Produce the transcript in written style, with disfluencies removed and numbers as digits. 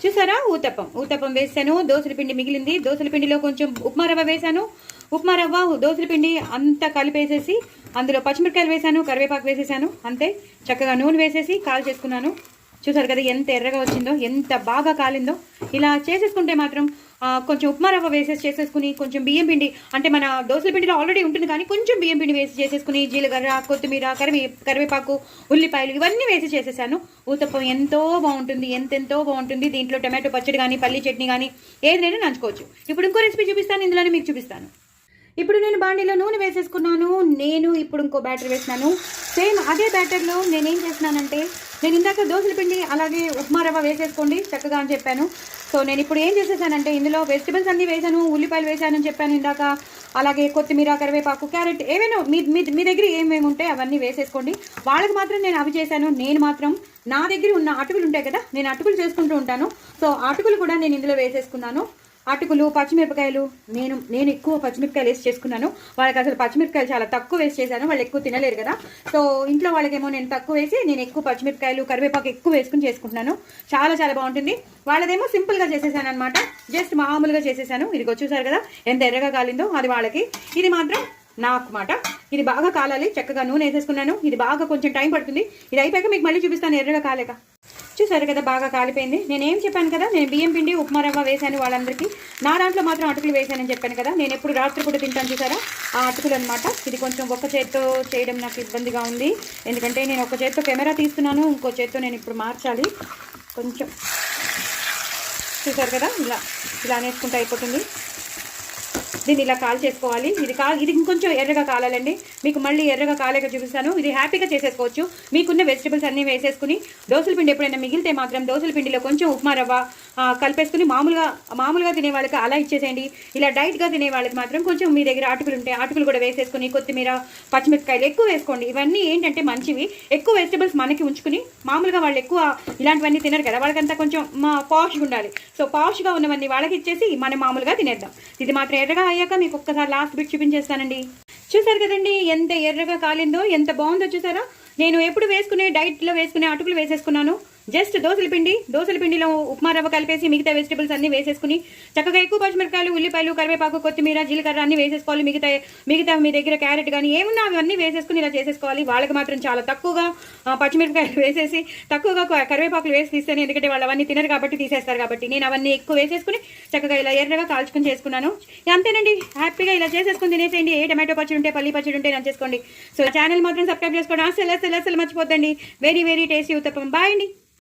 చూసారా, ఊతప్పం వేసాను. దోసల పిండి మిగిలింది. దోసల పిండిలో కొంచెం ఉప్మా రవ్వ వేసాను. ఉప్మా రవ్వ, దోసల పిండి అంతా కలిపేసేసి అందులో పచ్చిమిరకాయలు వేసాను, కరివేపాకు వేసేసాను. అంతే, చక్కగా నూనె వేసేసి కాల్ చేసుకున్నాను. చూసారు కదా ఎంత ఎర్రగా వచ్చిందో, ఎంత బాగా కాలిందో. ఇలా చేసేసుకుంటే మాత్రం కొంచెం ఉప్మా రవ్వ చేసేసుకుని కొంచెం బియ్యం పిండి, అంటే మన దోసల పిండిలో ఆల్రెడీ ఉంటుంది కానీ కొంచెం బియ్యం పిండి వేసి చేసేసుకుని జీలకర్ర, కొత్తిమీర, కరివేపాకు, ఉల్లిపాయలు ఇవన్నీ వేసి చేసేసాను. ఊతప్పం ఎంతో బాగుంటుంది, ఎంతెంతో బాగుంటుంది. దీంట్లో టమాటో పచ్చడి కానీ పల్లి చట్నీ కానీ ఏదైనా నంచుకోవచ్చు. ఇప్పుడు ఇంకో రెసిపీ చూపిస్తాను, ఇందులోనే మీకు చూపిస్తాను. ఇప్పుడు నేను బాండీలో నూనె వేసేసుకున్నాను. నేను ఇప్పుడు ఇంకో బ్యాటర్ వేసినాను. సేమ్ అదే బ్యాటర్లో నేనేం చేస్తున్నానంటే, నేను ఇందాక దోసల పిండి అలాగే ఉప్మా రవ్వ వేసేసుకోండి చక్కగా అని చెప్పాను. సో నేను ఇప్పుడు ఏం చేసేసానంటే, ఇందులో వెజిటబుల్స్ అన్నీ వేసాను, ఉల్లిపాయలు వేసానని చెప్పాను ఇందాక. అలాగే కొత్తిమీర, కరివేపాకు, క్యారెట్ ఏవైనా మీ దగ్గర ఏమేమి ఉంటే అవన్నీ వేసేసుకోండి. వాళ్ళకి మాత్రం నేను అవి చేశాను. నేను మాత్రం నా దగ్గర ఉన్న అటుకులు ఉంటాయి కదా, నేను అటుకులు చేసుకుంటూ ఉంటాను. సో అటుకులు కూడా నేను ఇందులో వేసేసుకున్నాను. అటుకులు, పచ్చిమిరపకాయలు, నేను ఎక్కువ పచ్చిమిరపకాయలు వేసి చేసుకున్నాను. వాళ్ళకి అసలు పచ్చిమిరపకాయలు చాలా తక్కువ వేసి చేశాను, వాళ్ళు ఎక్కువ తినలేరు కదా. సో ఇంట్లో వాళ్ళకేమో నేను తక్కువ వేసి, నేను ఎక్కువ పచ్చిమిరపకాయలు, కరివేపాకు ఎక్కువ వేసుకుని చేసుకుంటున్నాను. చాలా చాలా బాగుంటుంది. వాళ్ళదేమో సింపుల్గా చేసేసాను అనమాట, జస్ట్ మామూలుగా చేసేసాను. ఇది చూసారు కదా ఎంత ఎర్రగా కాలిందో, అది వాళ్ళకి. ఇది మాత్రం నాకు మాట. ఇది బాగా కాలాలి. చక్కగా నూనె వేసేసుకున్నాను. ఇది బాగా కొంచెం టైం పడుతుంది. ఇది అయిపోయాక మీకు మళ్ళీ చూపిస్తాను ఎర్రగా కాలేక. చూసారు కదా బాగా కాలిపోయింది. నేనేం చెప్పాను కదా, నేను బియ్యం పిండి, ఉప్మా రవ్వ వేసాను వాళ్ళందరికీ. నా దాంట్లో మాత్రం అటుకులు వేసానని చెప్పాను కదా. నేను ఎప్పుడు రాత్రి కూడా తింటాను చూసారా, ఆ అటుకులు అనమాట. ఇది కొంచెం ఒక్క చేత్తో చేయడం నాకు ఇబ్బందిగా ఉంది, ఎందుకంటే నేను ఒక చేత్తో కెమెరా తీస్తున్నాను, ఇంకో చేత్తో నేను ఇప్పుడు మార్చాలి కొంచెం. చూసారు కదా, ఇలా అనేసుకుంటే అయిపోతుంది. దీన్ని ఇలా కాల్ చేసుకోవాలి. ఇది ఇంకొంచెం ఎర్రగా కాలాలండి. మీకు మళ్ళీ ఎర్రగా కాలేక చూపిస్తాను. ఇది హ్యాపీగా చేసేసుకోవచ్చు. మీకున్న వెజిటబుల్స్ అన్నీ వేసేసుకుని, దోసల పిండి ఎప్పుడైనా మిగిలితే మాత్రం దోసల పిండిలో కొంచెం ఉప్మా రవ్వ కలిపేసుకుని మామూలుగా తినే వాళ్ళకి అలా ఇచ్చేసేయండి. ఇలా డైట్గా తినే వాళ్ళకి మాత్రం కొంచెం మీ దగ్గర అటుకులు ఉంటే అటుకులు కూడా వేసేసుకుని, కొత్తిమీర, పచ్చిమిరపకాయలు ఎక్కువ వేసుకోండి. ఇవన్నీ ఏంటంటే మంచివి. ఎక్కువ వెజిటబుల్స్ మనకి ఉంచుకుని, మామూలుగా వాళ్ళు ఎక్కువ ఇలాంటివన్నీ తినరు కదా, వాళ్ళకంతా కొంచెం పాష్గా ఉండాలి. సో పాష్గా ఉన్నవన్నీ వాళ్ళకి ఇచ్చేసి మనం మామూలుగా తినేద్దాం. ఇది మాత్రం ఎర్రగా అయ్యాక మీకు ఒక్కసారి లాస్ట్ బిట్ చూపించేస్తానండి. చూసారు కదండి ఎంత ఎర్రగా కాలిందో, ఎంత బాగుందో చూసారా. నేను ఎప్పుడు వేసుకునే డైట్లో వేసుకునే అటుకులు వేసేసుకున్నాను. జస్ట్ దోసల పిండిలో ఉప్మా రవ్వ కలిపేసి మిగతా వెజిటబుల్స్ అన్నీ వేసేసుకుని, చక్కగా ఎక్కువ పచ్చిమిరపకాయలు, ఉల్లిపాయలు, కరివేపాకు, కొత్తిమీర, జీలకర్ర అన్నీ వేసేసుకోవాలి. మిగతా మీ దగ్గర క్యారెట్ కానీ ఏమున్నా అవన్నీ వేసేసుకుని ఇలా చేసేసుకోవాలి. వాళ్ళకి మాత్రం చాలా తక్కువగా పచ్చిమిరపకాయలు వేసేసి, తక్కువగా కరివేపాకులు వేసి తీస్తాను, ఎందుకంటే వాళ్ళు అవన్నీ తినరు కాబట్టి, తీసేస్తారు కాబట్టి. నేను అవన్నీ ఎక్కువ వేసేసుకుని చక్కగా ఇలా ఎర్రగా కాల్చుకుని చేసుకున్నాను. అంతేనండి, హ్యాపీగా ఇలా చేసేసుకుని తినేసేయండి. ఏ టమాటో పచ్చడి ఉంటే, పల్లి పచ్చడి ఉంటే నంచేసుకోండి. సో ఛానల్ మాత్రం సబ్స్క్రైబ్ చేసుకోండి. అసలు మర్చిపోద్దండి. Very very tasty uttapam. Bye అండి.